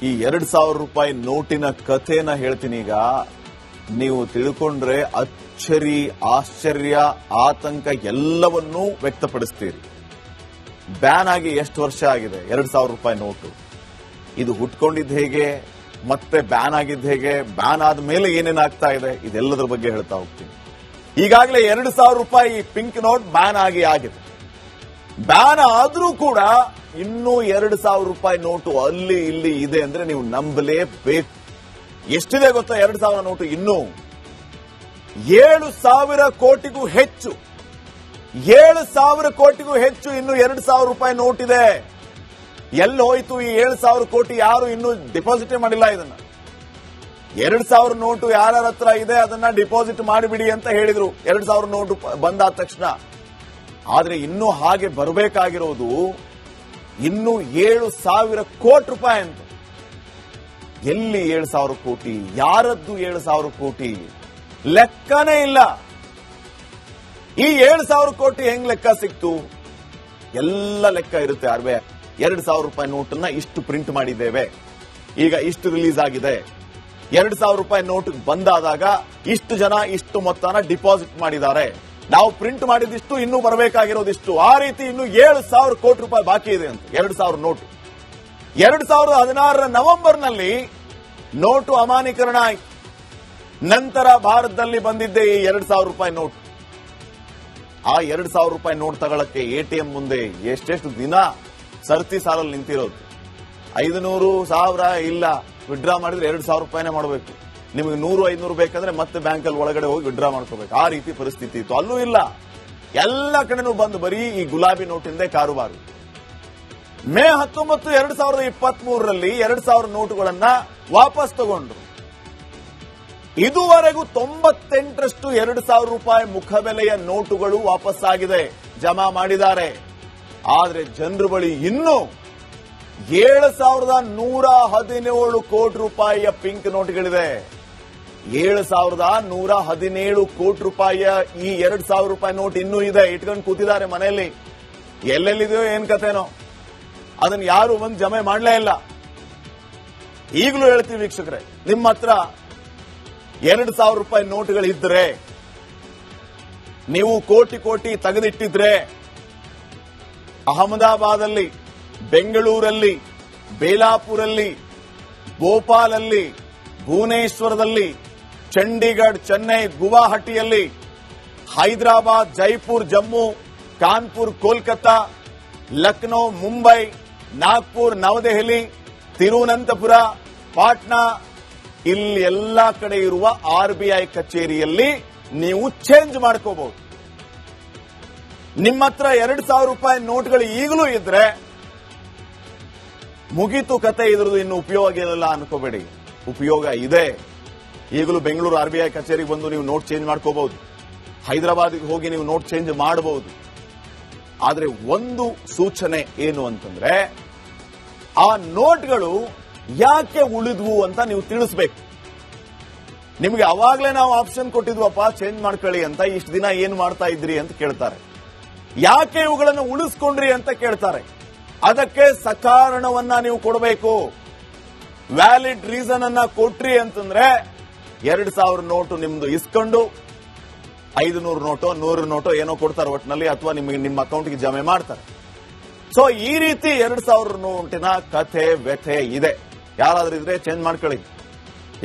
ಈ 2,000 ರೂಪಾಯಿ ನೋಟಿನ ಕಥೆನ ಹೇಳ್ತೀನಿ ಈಗ. ನೀವು ತಿಳ್ಕೊಂಡ್ರೆ ಅಚ್ಚರಿ, ಆಶ್ಚರ್ಯ, ಆತಂಕ ಎಲ್ಲವನ್ನೂ ವ್ಯಕ್ತಪಡಿಸ್ತೀರಿ. ಬ್ಯಾನ್ ಆಗಿ ಎಷ್ಟು ವರ್ಷ ಆಗಿದೆ 2,000 ರೂಪಾಯಿ ನೋಟು? ಇದು ಹುಟ್ಕೊಂಡಿದ್ದು ಹೇಗೆ, ಮತ್ತೆ ಬ್ಯಾನ್ ಆಗಿದ್ದು ಹೇಗೆ, ಬ್ಯಾನ್ ಆದ ಮೇಲೆ ಏನೇನಾಗ್ತಾ ಇದೆ, ಇದೆಲ್ಲದರ ಬಗ್ಗೆ ಹೇಳ್ತಾ ಹೋಗ್ತೀನಿ. ಈಗಾಗಲೇ 2,000 ರೂಪಾಯಿ ಪಿಂಕ್ ನೋಟ್ ಬ್ಯಾನ್ ಆಗಿದೆ. ಬ್ಯಾನ್ ಆದ್ರೂ ಕೂಡ ಇನ್ನೂ 2,000 ರೂಪಾಯಿ ನೋಟು ಅಲ್ಲಿ ಇಲ್ಲಿ ಇದೆ ಅಂದ್ರೆ ನೀವು ನಂಬಲೇಬೇಕು. ಎಷ್ಟಿದೆ ಗೊತ್ತಾ 2,000 ನೋಟು? ಇನ್ನೂ 7,000 ಕೋಟಿಗೂ ಹೆಚ್ಚು, 7,000 ಕೋಟಿಗೂ ಹೆಚ್ಚು ಇನ್ನು 2,000 ರೂಪಾಯಿ ನೋಟ್ ಇದೆ. ಎಲ್ಲಿ ಹೋಯ್ತು ಈ 7,000 ಕೋಟಿ? ಯಾರು ಇನ್ನೂ ಡಿಪಾಸಿಟ್ ಮಾಡಿಲ್ಲ ಇದನ್ನ. 2,000 ನೋಟು ಯಾರ ಹತ್ರ ಇದೆ ಅದನ್ನ ಡಿಪಾಸಿಟ್ ಮಾಡಿಬಿಡಿ ಅಂತ ಹೇಳಿದ್ರು 2,000 ನೋಟು ಬಂದಾದ ತಕ್ಷಣ. ಆದ್ರೆ ಇನ್ನೂ ಹಾಗೆ ಬರಬೇಕಾಗಿರೋದು ಇನ್ನೂ 7,000 ಕೋಟಿ ರೂಪಾಯಿ ಅಂತ. ಎಲ್ಲಿ 7,000 ಕೋಟಿ? ಯಾರದ್ದು 7,000 ಕೋಟಿ? ಲೆಕ್ಕನೇ ಇಲ್ಲ. ಈ 7,000 ಕೋಟಿ ಹೆಂಗ್ ಲೆಕ್ಕ ಸಿಕ್ತು? ಎಲ್ಲ ಲೆಕ್ಕ ಇರುತ್ತೆ. 2,000 ರೂಪಾಯಿ ನೋಟನ್ನ ಇಷ್ಟು ಪ್ರಿಂಟ್ ಮಾಡಿದ್ದೇವೆ, ಈಗ ಇಷ್ಟು ರಿಲೀಸ್ ಆಗಿದೆ. 2,000 ರೂಪಾಯಿ ನೋಟ್ ಬಂದಾದಾಗ ಇಷ್ಟು ಜನ ಇಷ್ಟು ಮೊತ್ತನ ಡಿಪಾಸಿಟ್ ಮಾಡಿದ್ದಾರೆ. ನಾವು ಪ್ರಿಂಟ್ ಮಾಡಿದಿಷ್ಟು, ಇನ್ನೂ ಬರಬೇಕಾಗಿರೋದಿಷ್ಟು. ಆ ರೀತಿ ಇನ್ನು 7,000 ಕೋಟಿ ರೂಪಾಯಿ ಬಾಕಿ ಇದೆ ಅಂತ 2,000 ನೋಟು. 2016 ನವೆಂಬರ್ನಲ್ಲಿ ನೋಟು ಅಮಾನ್ಯೀಕರಣ ಆಯಿತು. ನಂತರ ಭಾರತದಲ್ಲಿ ಬಂದಿದ್ದೆ ಈ 2,000 ರೂಪಾಯಿ ನೋಟ್. ಆ 2,000 ರೂಪಾಯಿ ನೋಟ್ ತಗೊಳಕ್ಕೆ ಎಟಿಎಂ ಮುಂದೆ ಎಷ್ಟೆಷ್ಟು ದಿನ ಸರ್ತಿ ಸಾಲಲ್ಲಿ ನಿಂತಿರೋದು. 500, 1000 ಇಲ್ಲ, ವಿಡ್ರಾ ಮಾಡಿದ್ರೆ 2,000 ರೂಪಾಯಿನೇ ಮಾಡಬೇಕು. ನಿಮಗೆ 100, 500 ಬೇಕಂದ್ರೆ ಮತ್ತೆ ಬ್ಯಾಂಕಲ್ಲಿ ಒಳಗಡೆ ಹೋಗಿ ವಿಡ್ರಾ ಮಾಡ್ಕೋಬೇಕು. ಆ ರೀತಿ ಪರಿಸ್ಥಿತಿ ಇತ್ತು. ಅಲ್ಲೂ ಇಲ್ಲ, ಎಲ್ಲ ಕಡೆನೂ ಬಂದು ಬರೀ ಈ ಗುಲಾಬಿ ನೋಟಿಂದೇ ಕಾರುಬಾರು. ಮೇ 19, 2023ರಲ್ಲಿ 2,000 ನೋಟುಗಳನ್ನ ವಾಪಸ್ ತಗೊಂಡ್ರು. ಇದುವರೆಗೂ 98ರಷ್ಟು 2,000 ರೂಪಾಯಿ ಮುಖಬೆಲೆಯ ನೋಟುಗಳು ವಾಪಸ್ ಆಗಿದೆ, ಜಮಾ ಮಾಡಿದ್ದಾರೆ. ಆದ್ರೆ ಜನರ ಬಳಿ ಇನ್ನೂ 7,117 ಕೋಟಿ ರೂಪಾಯಿಯ ಪಿಂಕ್ ನೋಟ್ಗಳಿದೆ. 7,117 ಕೋಟಿ ರೂಪಾಯಿಯ ಈ 2,000 ರೂಪಾಯಿ ನೋಟ್ ಇನ್ನೂ ಇದೆ, ಇಟ್ಕೊಂಡು ಕೂತಿದ್ದಾರೆ ಮನೆಯಲ್ಲಿ. ಎಲ್ಲೆಲ್ಲಿದೆಯೋ ಏನ್ ಕಥೆನೋ, ಅದನ್ನ ಯಾರು ಒಂದು ಜಮೆ ಮಾಡಲೇ ಇಲ್ಲ. ಈಗಲೂ ಹೇಳ್ತೀವಿ ವೀಕ್ಷಕರೇ, ನಿಮ್ಮ ಹತ್ರ 2,000 ರೂಪಾಯಿ ನೋಟುಗಳಿದ್ರೆ, ನೀವು ಕೋಟಿ ಕೋಟಿ ತೆಗೆದಿಟ್ಟಿದ್ರೆ, ಅಹಮದಾಬಾದಲ್ಲಿ, ಬೆಂಗಳೂರಲ್ಲಿ, ಬೇಲಾಪುರಲ್ಲಿ, ಭೋಪಾಲಲ್ಲಿ, ಭುವನೇಶ್ವರದಲ್ಲಿ, ಚಂಡೀಗಢ, ಚೆನ್ನೈ, ಗುವಾಹಟಿಯಲ್ಲಿ, ಹೈದರಾಬಾದ್, ಜೈಪುರ್, ಜಮ್ಮು, ಕಾನ್ಪುರ್, ಕೋಲ್ಕತ್ತಾ, ಲಕ್ನೋ, ಮುಂಬೈ, ನಾಗ್ಪುರ್, ನವದೆಹಲಿ, ತಿರುವನಂತಪುರ, ಪಾಟ್ನಾ, ಇಲ್ಲಿ ಎಲ್ಲಾ ಕಡೆ ಇರುವ RBI ಕಚೇರಿಯಲ್ಲಿ ನೀವು ಚೇಂಜ್ ಮಾಡ್ಕೋಬಹುದು. ನಿಮ್ಮ ಹತ್ರ 2,000 ರೂಪಾಯಿ ನೋಟ್ಗಳು ಈಗಲೂ ಇದ್ರೆ ಮುಗೀತು ಕತೆ, ಇದ್ರದ್ದು ಇನ್ನು ಉಪಯೋಗ ಇಲ್ಲ ಅನ್ಕೋಬೇಡಿ. ಉಪಯೋಗ ಇದೆ. ಈಗಲೂ ಬೆಂಗಳೂರು RBI ಕಚೇರಿಗೆ ಬಂದು ನೀವು ನೋಟ್ ಚೇಂಜ್ ಮಾಡ್ಕೋಬಹುದು. ಹೈದರಾಬಾದ್ಗೆ ಹೋಗಿ ನೀವು ನೋಟ್ ಚೇಂಜ್ ಮಾಡಬಹುದು. ಆದ್ರೆ ಒಂದು ಸೂಚನೆ ಏನು ಅಂತಂದ್ರೆ, ಆ ನೋಟ್ಗಳು ಯಾಕೆ ಉಳಿದ್ವು ಅಂತ ನೀವು ತಿಳಿಸ್ಬೇಕು. ನಿಮ್ಗೆ ಅವಾಗ್ಲೇ ನಾವು ಆಪ್ಷನ್ ಕೊಟ್ಟಿದ್ವಪ್ಪ ಚೇಂಜ್ ಮಾಡ್ಕೊಳ್ಳಿ ಅಂತ, ಇಷ್ಟು ದಿನ ಏನ್ ಮಾಡ್ತಾ ಇದ್ರಿ ಅಂತ ಕೇಳ್ತಾರೆ. ಯಾಕೆ ಇವುಗಳನ್ನು ಉಳಿಸ್ಕೊಂಡ್ರಿ ಅಂತ ಕೇಳ್ತಾರೆ. ಅದಕ್ಕೆ ಸಕಾರಣವನ್ನ ನೀವು ಕೊಡಬೇಕು. ವ್ಯಾಲಿಡ್ ರೀಸನ್ ಅನ್ನ ಕೊಟ್ರಿ ಅಂತಂದ್ರೆ 2,000 ನೋಟು ನಿಮ್ದು ಇಸ್ಕೊಂಡು 500 ನೋಟೋ 100 ನೋಟೋ ಏನೋ ಕೊಡ್ತಾರೆ ಒಟ್ಟಿನಲ್ಲಿ, ಅಥವಾ ನಿಮ್ಮ ಅಕೌಂಟ್ಗೆ ಜಮೆ ಮಾಡ್ತಾರೆ. ಸೊ ಈ ರೀತಿ 2,000 ನೋಟಿನ ಕಥೆ ವ್ಯಥೆ ಇದೆ. ಯಾರಾದ್ರೂ ಇದ್ರೆ ಚೇಂಜ್ ಮಾಡ್ಕೊಳ್ಳಿ.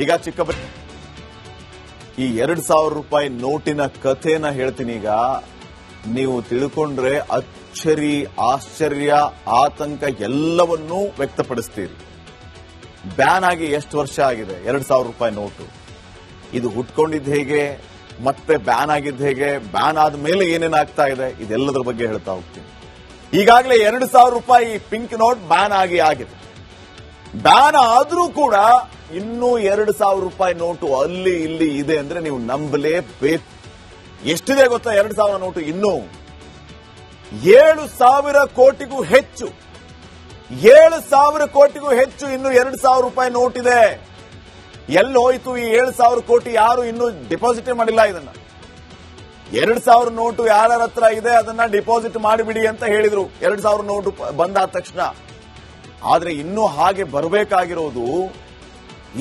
ಈಗ ಈ 2,000 ರೂಪಾಯಿ ನೋಟಿನ ಕಥೆನ ಹೇಳ್ತೀನಿ ಈಗ. ನೀವು ತಿಳ್ಕೊಂಡ್ರೆ ಅಚ್ಚರಿ, ಆಶ್ಚರ್ಯ, ಆತಂಕ ಎಲ್ಲವನ್ನೂ ವ್ಯಕ್ತಪಡಿಸ್ತೀರಿ. ಬ್ಯಾನ್ ಆಗಿ ಎಷ್ಟು ವರ್ಷ ಆಗಿದೆ 2,000 ರೂಪಾಯಿ ನೋಟು? ಇದು ಹುಟ್ಕೊಂಡಿದ್ದು ಹೇಗೆ, ಮತ್ತೆ ಬ್ಯಾನ್ ಆಗಿದ್ದು ಹೇಗೆ, ಬ್ಯಾನ್ ಆದ ಮೇಲೆ ಏನೇನಾಗ್ತಾ ಇದೆ, ಇದೆಲ್ಲದರ ಬಗ್ಗೆ ಹೇಳ್ತಾ ಹೋಗ್ತೀನಿ. ಈಗಾಗಲೇ 2,000 ರೂಪಾಯಿ ಪಿಂಕ್ ನೋಟ್ ಬ್ಯಾನ್ ಆಗಿದೆ. ಬ್ಯಾನ್ ಆದ್ರೂ ಕೂಡ ಇನ್ನೂ 2,000 ರೂಪಾಯಿ ನೋಟು ಅಲ್ಲಿ ಇಲ್ಲಿ ಇದೆ ಅಂದ್ರೆ ನೀವು ನಂಬಲೇಬೇಕು. ಎಷ್ಟಿದೆ ಗೊತ್ತಾ 2,000 ನೋಟು? ಇನ್ನೂ 7,000 ಕೋಟಿಗೂ ಹೆಚ್ಚು, 7,000 ಕೋಟಿಗೂ ಹೆಚ್ಚು ಇನ್ನು 2,000 ರೂಪಾಯಿ ನೋಟ್ ಇದೆ. ಎಲ್ಲಿ ಹೋಯ್ತು ಈ 7,000 ಕೋಟಿ? ಯಾರು ಇನ್ನೂ ಡಿಪಾಸಿಟ್ ಮಾಡಿಲ್ಲ ಇದನ್ನ. 2,000 ನೋಟು ಯಾರ ಹತ್ರ ಇದೆ ಅದನ್ನ ಡಿಪಾಸಿಟ್ ಮಾಡಿಬಿಡಿ ಅಂತ ಹೇಳಿದ್ರು 2,000 ನೋಟು ಬಂದಾದ ತಕ್ಷಣ. ಆದ್ರೆ ಇನ್ನೂ ಹಾಗೆ ಬರಬೇಕಾಗಿರೋದು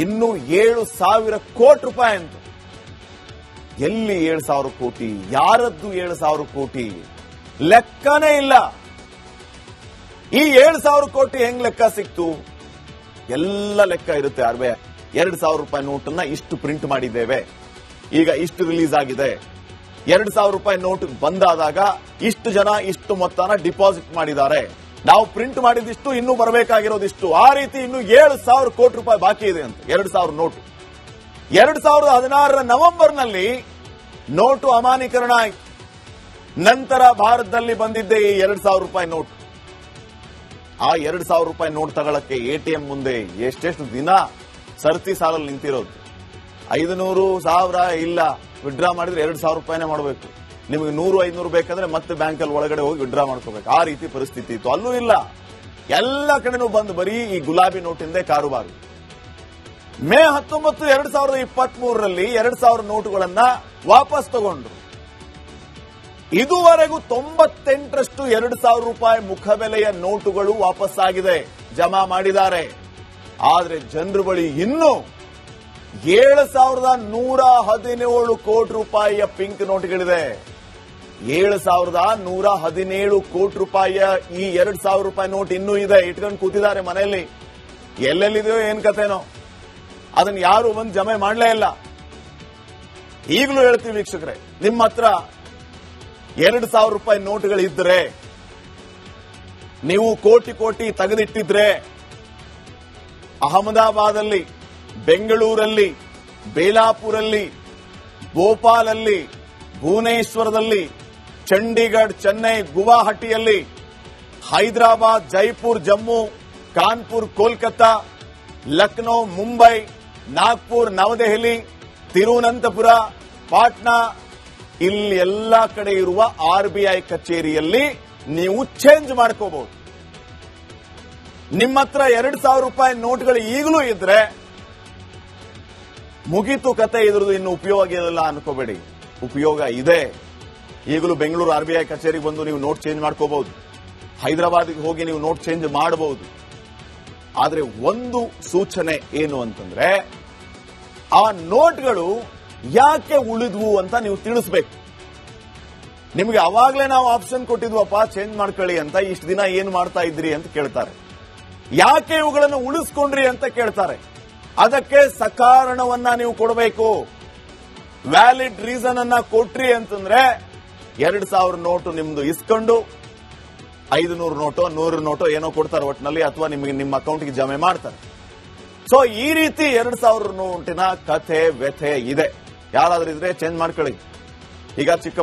ಇನ್ನೂ 7,000 ಕೋಟಿ ರೂಪಾಯಿ ಅಂತ. ಎಲ್ಲಿ 7,000 ಕೋಟಿ? ಯಾರದ್ದು 7,000 ಕೋಟಿ? ಲೆಕ್ಕನೇ ಇಲ್ಲ. ಈ 7,000 ಕೋಟಿ ಹೆಂಗ್ ಲೆಕ್ಕ ಸಿಕ್ತು? ಎಲ್ಲ ಲೆಕ್ಕ ಇರುತ್ತೆ. 2,000 ರೂಪಾಯಿ ನೋಟನ್ನ ಇಷ್ಟು ಪ್ರಿಂಟ್ ಮಾಡಿದ್ದೇವೆ, ಈಗ ಇಷ್ಟು ರಿಲೀಸ್ ಆಗಿದೆ. 2,000 ರೂಪಾಯಿ ನೋಟ್ ಬಂದಾದಾಗ ಇಷ್ಟು ಜನ ಇಷ್ಟು ಮೊತ್ತನ ಡಿಪಾಸಿಟ್ ಮಾಡಿದ್ದಾರೆ, ನಾವು ಪ್ರಿಂಟ್ ಮಾಡಿದಿಷ್ಟು, ಇನ್ನೂ ಬರಬೇಕಾಗಿರೋದಿಷ್ಟು. ಆ ರೀತಿ ಇನ್ನು 7,000 ಕೋಟಿ ರೂಪಾಯಿ ಬಾಕಿ ಇದೆ ಅಂತ. 2,000 ನೋಟು 2016 ನವೆಂಬರ್ನಲ್ಲಿ ನೋಟು ಅಮಾನ್ಯೀಕರಣ ಆಯಿತು. ನಂತರ ಭಾರತದಲ್ಲಿ ಬಂದಿದ್ದೆ ಈ 2,000 ರೂಪಾಯಿ ನೋಟ್. ಆ 2,000 ರೂಪಾಯಿ ನೋಟ್ ತಗೊಳಕ್ಕೆ ಎಟಿಎಂ ಮುಂದೆ ಎಷ್ಟೆಷ್ಟು ದಿನ ಸರತಿ ಸಾಲಲ್ಲಿ ನಿಂತಿರೋದು. 500, 1000 ಇಲ್ಲ, ವಿಡ್ರಾ ಮಾಡಿದ್ರೆ 2,000 ರೂಪಾಯಿನೇ ಮಾಡಬೇಕು. ನಿಮಗೆ 100, 500 ಬೇಕಾದ್ರೆ ಮತ್ತೆ ಬ್ಯಾಂಕಲ್ಲಿ ಒಳಗಡೆ ಹೋಗಿ ವಿಡ್ರಾ ಮಾಡ್ಕೋಬೇಕು. ಆ ರೀತಿ ಪರಿಸ್ಥಿತಿ ಇತ್ತು. ಅಲ್ಲೂ ಇಲ್ಲ, ಎಲ್ಲ ಕಡೆನೂ ಬಂದು ಬರೀ ಈ ಗುಲಾಬಿ ನೋಟಿಂದೇ ಕಾರುಬಾರು. ಮೇ 19, 2023ರಲ್ಲಿ 2,000 ನೋಟುಗಳನ್ನ ವಾಪಸ್ ತಗೊಂಡ್ರು. ಇದುವರೆಗೂ 98ರಷ್ಟು 2,000 ರೂಪಾಯಿ ಮುಖಬೆಲೆಯ ನೋಟುಗಳು ವಾಪಸ್ ಆಗಿದೆ, ಜಮಾ ಮಾಡಿದ್ದಾರೆ. ಆದ್ರೆ ಜನರ ಬಳಿ ಇನ್ನೂ 7,117 ಕೋಟಿ ರೂಪಾಯಿಯ ಪಿಂಕ್ ನೋಟ್ಗಳಿದೆ. 7,117 ಕೋಟಿ ರೂಪಾಯಿಯ ಈ 2,000 ರೂಪಾಯಿ ನೋಟ್ ಇನ್ನೂ ಇದೆ, ಇಟ್ಕೊಂಡು ಕೂತಿದ್ದಾರೆ ಮನೆಯಲ್ಲಿ. ಎಲ್ಲೆಲ್ಲಿದೆಯೋ ಏನ್ ಕಥೆನೋ, ಅದನ್ನ ಯಾರು ಬಂದು ಜಮೆ ಮಾಡಲೇ ಇಲ್ಲ. ಈಗಲೂ ಹೇಳ್ತೀವಿ ವೀಕ್ಷಕರೇ, ನಿಮ್ಮ ಹತ್ರ 2,000 ರೂಪಾಯಿ ನೋಟುಗಳಿದ್ರೆ, ನೀವು ಕೋಟಿ ಕೋಟಿ ತೆಗೆದಿಟ್ಟಿದ್ರೆ, ಅಹಮದಾಬಾದಲ್ಲಿ, ಬೆಂಗಳೂರಲ್ಲಿ, ಬೇಲಾಪುರಲ್ಲಿ, ಭೋಪಾಲಲ್ಲಿ, ಭುವನೇಶ್ವರದಲ್ಲಿ, ಚಂಡೀಗಢ, ಚೆನ್ನೈ, ಗುವಾಹಟಿಯಲ್ಲಿ, ಹೈದರಾಬಾದ್, ಜೈಪುರ್, ಜಮ್ಮು, ಕಾನ್ಪುರ್, ಕೋಲ್ಕತ್ತಾ, ಲಕ್ನೋ, ಮುಂಬೈ, ನಾಗ್ಪುರ್, ನವದೆಹಲಿ, ತಿರುವನಂತಪುರ, ಪಾಟ್ನಾ, ಇಲ್ಲಿ ಎಲ್ಲಾ ಕಡೆ ಇರುವ RBI ಕಚೇರಿಯಲ್ಲಿ ನೀವು ಚೇಂಜ್ ಮಾಡ್ಕೋಬಹುದು. ನಿಮ್ಮ ಹತ್ರ 2,000 ರೂಪಾಯಿ ನೋಟ್ಗಳು ಈಗಲೂ ಇದ್ರೆ ಮುಗೀತು ಕತೆ, ಇದ್ರದ್ದು ಇನ್ನು ಉಪಯೋಗ ಇಲ್ಲ ಅನ್ಕೋಬೇಡಿ. ಉಪಯೋಗ ಇದೆ. ಈಗಲೂ ಬೆಂಗಳೂರು RBI ಕಚೇರಿಗೆ ಬಂದು ನೀವು ನೋಟ್ ಚೇಂಜ್ ಮಾಡ್ಕೋಬಹುದು. ಹೈದರಾಬಾದ್ಗೆ ಹೋಗಿ ನೀವು ನೋಟ್ ಚೇಂಜ್ ಮಾಡಬಹುದು. ಆದ್ರೆ ಒಂದು ಸೂಚನೆ ಏನು ಅಂತಂದ್ರೆ, ಆ ನೋಟ್ಗಳು ಯಾಕೆ ಉಳಿದ್ವು ಅಂತ ನೀವು ತಿಳಿಸ್ಬೇಕು. ನಿಮ್ಗೆ ಅವಾಗ್ಲೇ ನಾವು ಆಪ್ಷನ್ ಕೊಟ್ಟಿದ್ವಪ್ಪ ಚೇಂಜ್ ಮಾಡ್ಕೊಳ್ಳಿ ಅಂತ, ಇಷ್ಟು ದಿನ ಏನ್ ಮಾಡ್ತಾ ಇದ್ರಿ ಅಂತ ಕೇಳ್ತಾರೆ. ಯಾಕೆ ಇವುಗಳನ್ನು ಉಳಿಸ್ಕೊಂಡ್ರಿ ಅಂತ ಕೇಳ್ತಾರೆ. ಅದಕ್ಕೆ ಸಕಾರಣವನ್ನ ನೀವು ಕೊಡಬೇಕು. ವ್ಯಾಲಿಡ್ ರೀಸನ್ ಅನ್ನ ಕೊಟ್ರಿ ಅಂತಂದ್ರೆ 2,000 ನೋಟು ನಿಮ್ದು ಇಸ್ಕೊಂಡು 500 ನೋಟೋ 100 ನೋಟೋ ಏನೋ ಕೊಡ್ತಾರೆ ಒಟ್ಟಿನಲ್ಲಿ, ಅಥವಾ ನಿಮಗೆ ನಿಮ್ಮ ಅಕೌಂಟ್ಗೆ ಜಮೆ ಮಾಡ್ತಾರೆ. ಸೊ ಈ ರೀತಿ 2,000 ನೋಟಿನ ಕಥೆ ವ್ಯಥೆ ಇದೆ. ಯಾರಾದ್ರೂ ಇದ್ರೆ ಚೇಂಜ್ ಮಾಡ್ಕೊಳ್ಳಿ. ಈಗ ಚಿಕ್ಕ